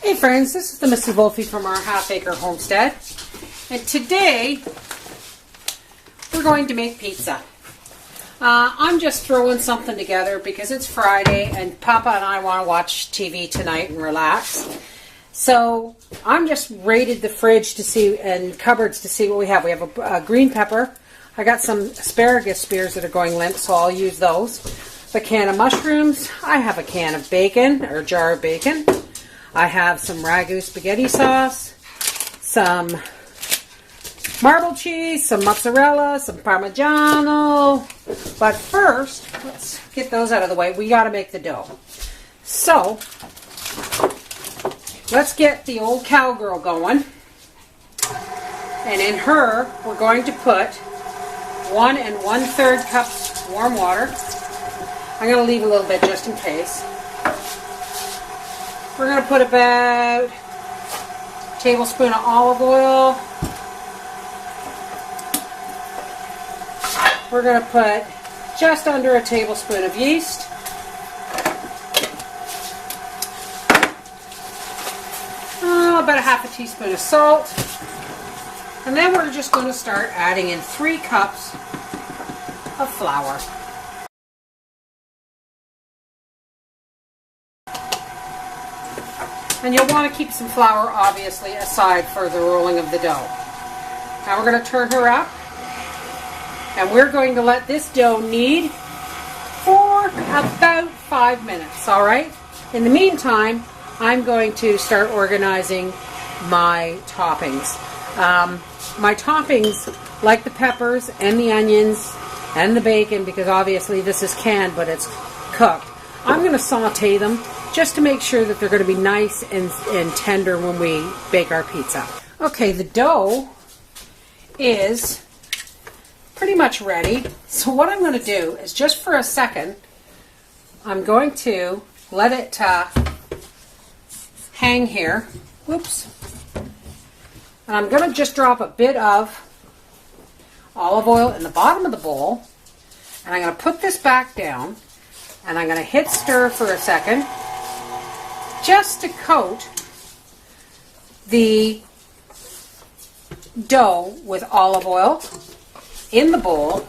Hey friends, this is the Mrs. Volfie from our half-acre homestead, and today we're going to make pizza. I'm just throwing something together because it's Friday and Papa and I want to watch TV tonight and relax. So I'm just raided the fridge to see and cupboards to see what we have. We have a green pepper. I got some asparagus spears that are going limp, so I'll use those. A can of mushrooms. I have a can of bacon, or jar of bacon. I have some ragu spaghetti sauce, some marble cheese, some mozzarella, some parmigiano. But first, let's get those out of the way. We got to make the dough. So, let's get the old cowgirl going. And in her, we're going to put 1 1/3 cups warm water. I'm going to leave a little bit just in case. We're going to put about a tablespoon of olive oil. We're going to put just under a tablespoon of yeast. About a half a teaspoon of salt. And then we're just going to start adding in 3 cups of flour. And you'll want to keep some flour, obviously, aside for the rolling of the dough. Now we're going to turn her up. And we're going to let this dough knead for about 5 minutes, all right? In the meantime, I'm going to start organizing my toppings. My toppings, like the peppers and the onions and the bacon, because obviously this is canned, but it's cooked, I'm going to saute them just to make sure that they're going to be nice and tender when we bake our pizza. Okay, the dough is pretty much ready. So what I'm going to do is just for a second, I'm going to let it hang here. Whoops. And I'm going to just drop a bit of olive oil in the bottom of the bowl. And I'm going to put this back down. And I'm going to hit stir for a second, just to coat the dough with olive oil in the bowl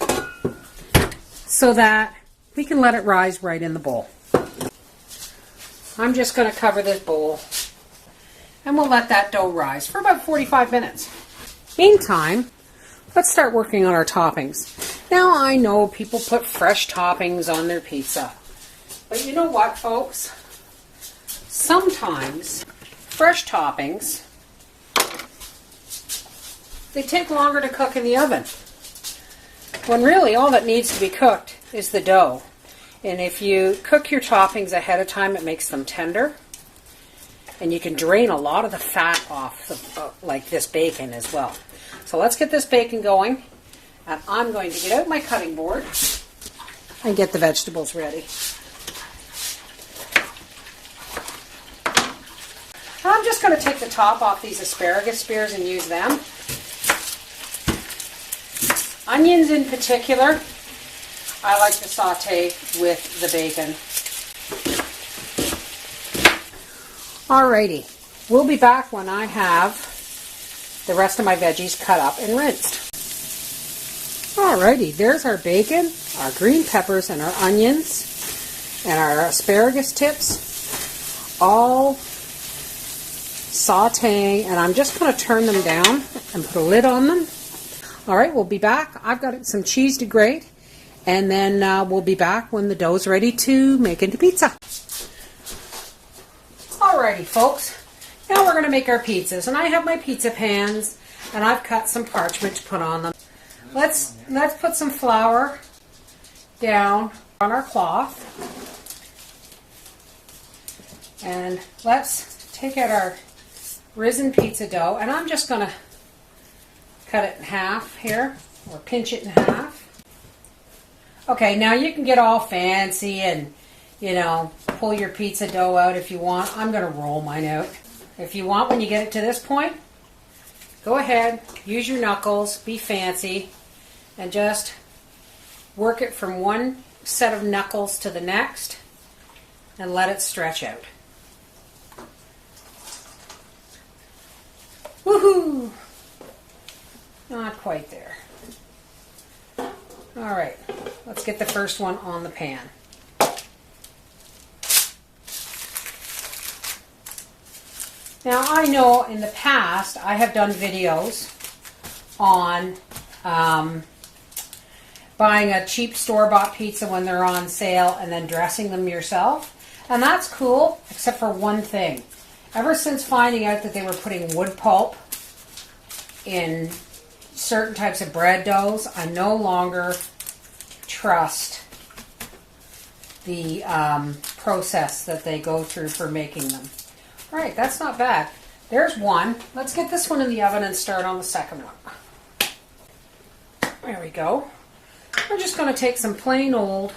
so that we can let it rise right in the bowl. I'm just going to cover this bowl and we'll let that dough rise for about 45 minutes. Meantime, let's start working on our toppings. Now I know people put fresh toppings on their pizza. But you know what, folks? Sometimes fresh toppings, they take longer to cook in the oven. When really all that needs to be cooked is the dough. And if you cook your toppings ahead of time, it makes them tender. And you can drain a lot of the fat off, like this bacon as well. So let's get this bacon going. And I'm going to get out my cutting board and get the vegetables ready. I'm just going to take the top off these asparagus spears and use them. Onions in particular, I like to saute with the bacon. Alrighty, we'll be back when I have the rest of my veggies cut up and rinsed. Alrighty, there's our bacon, our green peppers, and our onions, and our asparagus tips, all sauteing, and I'm just going to turn them down and put a lid on them. Alright, we'll be back. I've got some cheese to grate, and then we'll be back when the dough's ready to make into pizza. Alrighty, folks. Now we're going to make our pizzas, and I have my pizza pans, and I've cut some parchment to put on them. Let's put some flour down on our cloth, and let's take out our risen pizza dough, and I'm just going to cut it in half here, or pinch it in half. Okay, now you can get all fancy and, you know, pull your pizza dough out if you want. I'm going to roll mine out. If you want, when you get it to this point, go ahead, use your knuckles, be fancy, and just work it from one set of knuckles to the next and let it stretch out. Woohoo! Not quite there. All right, let's get the first one on the pan. Now I know in the past I have done videos on buying a cheap store-bought pizza when they're on sale and then dressing them yourself. And that's cool, except for one thing. Ever since finding out that they were putting wood pulp in certain types of bread doughs, I no longer trust the process that they go through for making them. All right, that's not bad. There's one. Let's get this one in the oven and start on the second one. There we go. We're just going to take some plain old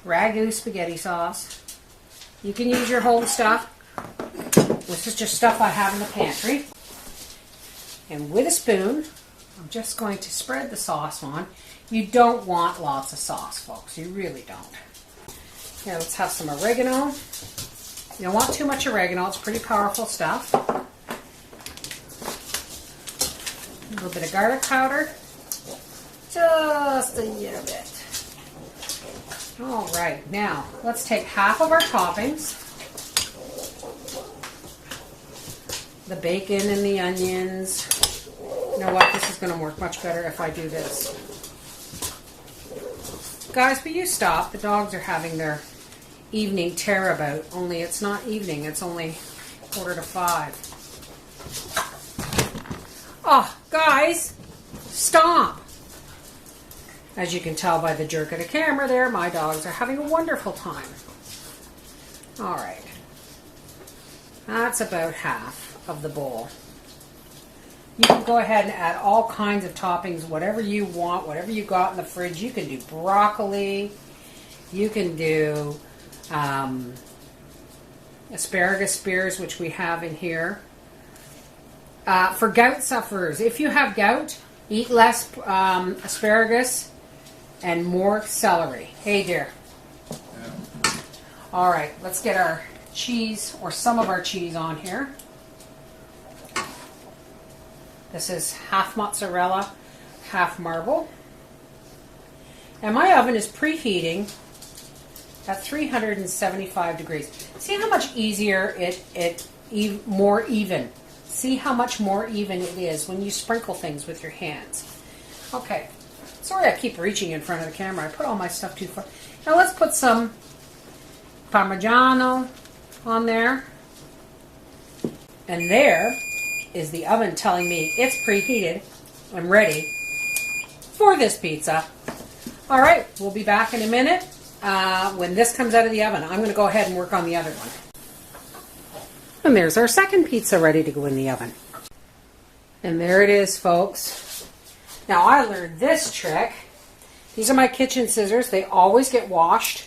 ragu spaghetti sauce. You can use your home stuff. This is just stuff I have in the pantry. And with a spoon, I'm just going to spread the sauce on. You don't want lots of sauce, folks. You really don't. Here, let's have some oregano. You don't want too much oregano. It's pretty powerful stuff. A little bit of garlic powder. Just a little bit. All right, now let's take half of our toppings. The bacon and the onions. You know what? This is going to work much better if I do this. Guys, will you stop? The dogs are having their evening tear about. Only it's not evening. It's only 4:45. Oh, guys, stop. As you can tell by the jerk of the camera there, my dogs are having a wonderful time. All right. That's about half of the bowl. You can go ahead and add all kinds of toppings, whatever you want, whatever you got in the fridge. You can do broccoli. You can do asparagus spears, which we have in here. For gout sufferers, if you have gout, eat less asparagus and more celery. Hey, dear. Yeah. All right, let's get our cheese, or some of our cheese, on here. This is half mozzarella, half marble. And my oven is preheating at 375 degrees. See how much easier more even. See how much more even it is when you sprinkle things with your hands. Okay. Sorry I keep reaching in front of the camera. I put all my stuff too far. Now let's put some Parmigiano on there. And there is the oven telling me it's preheated. I'm ready for this pizza. All right, we'll be back in a minute when this comes out of the oven. I'm going to go ahead and work on the other one. And there's our second pizza ready to go in the oven. And there it is, folks. Now I learned this trick. These are my kitchen scissors. They always get washed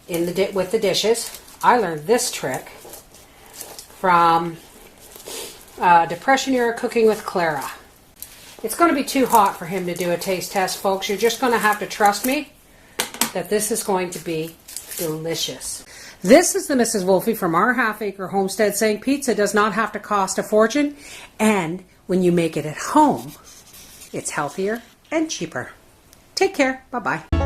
in with the dishes. I learned this trick from Depression Era Cooking with Clara. It's going to be too hot for him to do a taste test, folks. You're just going to have to trust me that this is going to be delicious. This is the Mrs. Volfie from our half-acre homestead saying pizza does not have to cost a fortune, and when you make it at home, it's healthier and cheaper. Take care. Bye-bye.